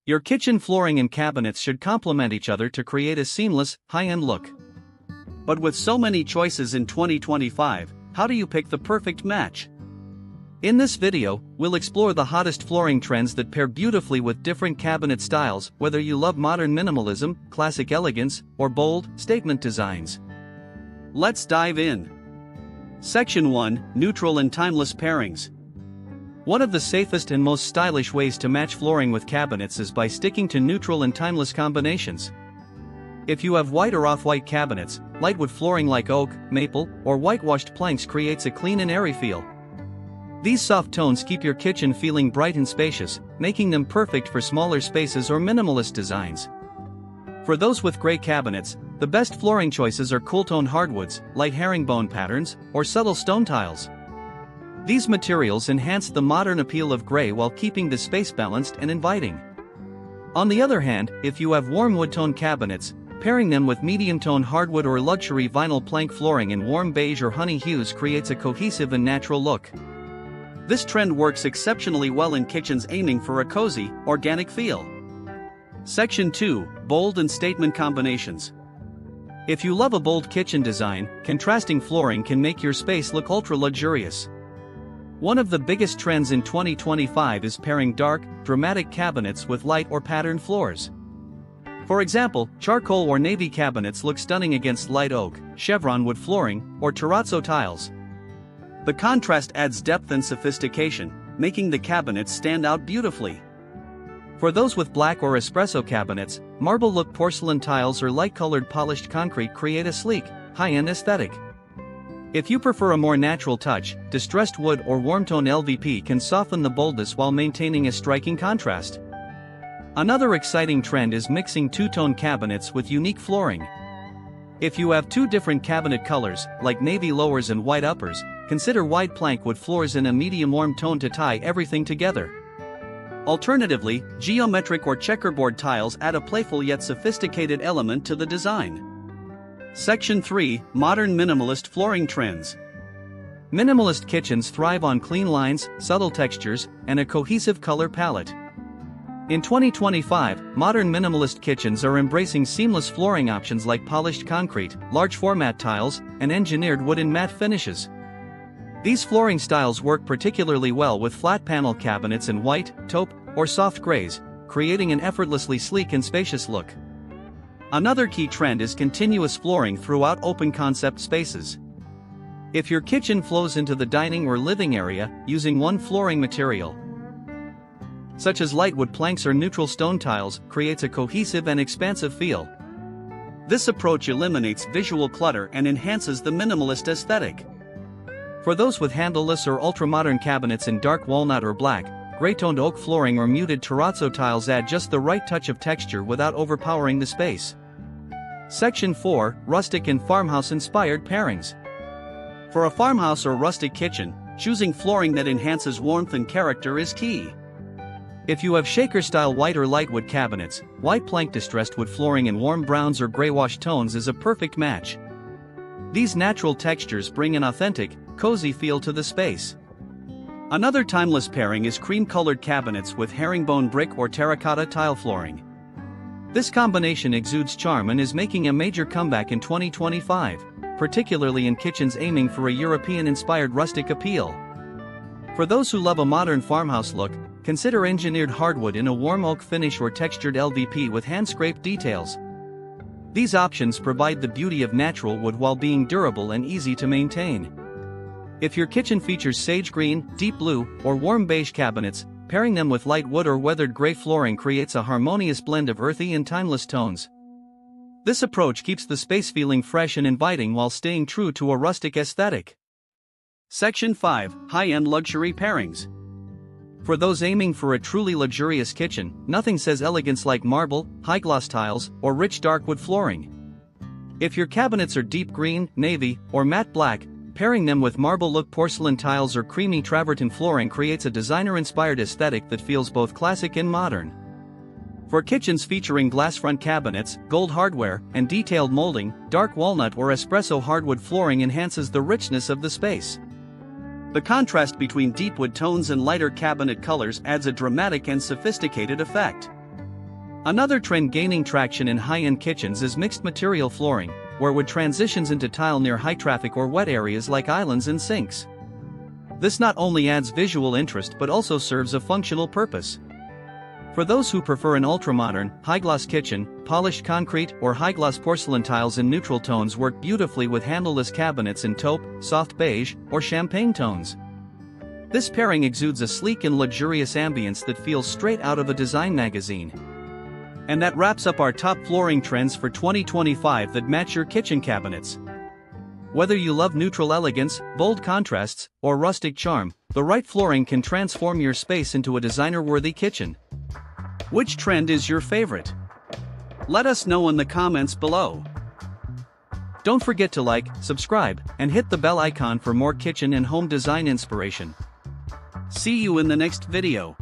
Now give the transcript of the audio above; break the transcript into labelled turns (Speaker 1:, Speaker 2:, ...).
Speaker 1: Your kitchen flooring and cabinets should complement each other to create a seamless, high-end look. But with so many choices in 2025, how do you pick the perfect match? In this video, we'll explore the hottest flooring trends that pair beautifully with different cabinet styles, whether you love modern minimalism, classic elegance, or bold, statement designs. Let's dive in. Section 1: Neutral and Timeless Pairings. One of the safest and most stylish ways to match flooring with cabinets is by sticking to neutral and timeless combinations. If you have white or off-white cabinets, light wood flooring like oak, maple, or whitewashed planks creates a clean and airy feel. These soft tones keep your kitchen feeling bright and spacious, making them perfect for smaller spaces or minimalist designs. For those with gray cabinets, the best flooring choices are cool-toned hardwoods, light herringbone patterns, or subtle stone tiles. These materials enhance the modern appeal of gray while keeping the space balanced and inviting. On the other hand, if you have warm wood-tone cabinets, pairing them with medium-tone hardwood or luxury vinyl plank flooring in warm beige or honey hues creates a cohesive and natural look. This trend works exceptionally well in kitchens aiming for a cozy, organic feel. Section 2: Bold and Statement Combinations. If you love a bold kitchen design, contrasting flooring can make your space look ultra-luxurious. One of the biggest trends in 2025 is pairing dark, dramatic cabinets with light or patterned floors. For example, charcoal or navy cabinets look stunning against light oak, chevron wood flooring, or terrazzo tiles. The contrast adds depth and sophistication, making the cabinets stand out beautifully. For those with black or espresso cabinets, marble-look porcelain tiles or light-colored polished concrete create a sleek, high-end aesthetic. If you prefer a more natural touch, distressed wood or warm-tone LVP can soften the boldness while maintaining a striking contrast. Another exciting trend is mixing two-tone cabinets with unique flooring. If you have two different cabinet colors, like navy lowers and white uppers, consider wide plank wood floors in a medium warm tone to tie everything together. Alternatively, geometric or checkerboard tiles add a playful yet sophisticated element to the design. Section 3: Modern Minimalist Flooring Trends. Minimalist kitchens thrive on clean lines, subtle textures, and a cohesive color palette. In 2025, modern minimalist kitchens are embracing seamless flooring options like polished concrete, large format tiles, and engineered wood and matte finishes. These flooring styles work particularly well with flat panel cabinets in white, taupe, or soft grays, creating an effortlessly sleek and spacious look. Another key trend is continuous flooring throughout open concept spaces. If your kitchen flows into the dining or living area, using one flooring material, such as light wood planks or neutral stone tiles, creates a cohesive and expansive feel. This approach eliminates visual clutter and enhances the minimalist aesthetic. For those with handleless or ultra-modern cabinets in dark walnut or black, gray-toned oak flooring or muted terrazzo tiles add just the right touch of texture without overpowering the space. Section 4: Rustic and Farmhouse-Inspired Pairings. For a farmhouse or rustic kitchen, choosing flooring that enhances warmth and character is key. If you have shaker-style white or light wood cabinets, white plank distressed wood flooring in warm browns or gray-wash tones is a perfect match. These natural textures bring an authentic, cozy feel to the space. Another timeless pairing is cream-colored cabinets with herringbone brick or terracotta tile flooring. This combination exudes charm and is making a major comeback in 2025, particularly in kitchens aiming for a European-inspired rustic appeal. For those who love a modern farmhouse look, consider engineered hardwood in a warm oak finish or textured LVP with hand-scraped details. These options provide the beauty of natural wood while being durable and easy to maintain. If your kitchen features sage green, deep blue, or warm beige cabinets, pairing them with light wood or weathered gray flooring creates a harmonious blend of earthy and timeless tones. This approach keeps the space feeling fresh and inviting while staying true to a rustic aesthetic. Section 5: High-End Luxury Pairings. For those aiming for a truly luxurious kitchen, nothing says elegance like marble, high-gloss tiles, or rich dark wood flooring. If your cabinets are deep green, navy, or matte black, pairing them with marble-look porcelain tiles or creamy travertine flooring creates a designer-inspired aesthetic that feels both classic and modern. For kitchens featuring glass front cabinets, gold hardware, and detailed molding, dark walnut or espresso hardwood flooring enhances the richness of the space. The contrast between deep wood tones and lighter cabinet colors adds a dramatic and sophisticated effect. Another trend gaining traction in high-end kitchens is mixed material flooring, where wood transitions into tile near high traffic or wet areas like islands and sinks. This not only adds visual interest but also serves a functional purpose. For those who prefer an ultra-modern, high-gloss kitchen, polished concrete or high-gloss porcelain tiles in neutral tones work beautifully with handleless cabinets in taupe, soft beige, or champagne tones. This pairing exudes a sleek and luxurious ambience that feels straight out of a design magazine. And that wraps up our top flooring trends for 2025 that match your kitchen cabinets. Whether you love neutral elegance, bold contrasts, or rustic charm, the right flooring can transform your space into a designer-worthy kitchen. Which trend is your favorite? Let us know in the comments below. Don't forget to like, subscribe, and hit the bell icon for more kitchen and home design inspiration. See you in the next video.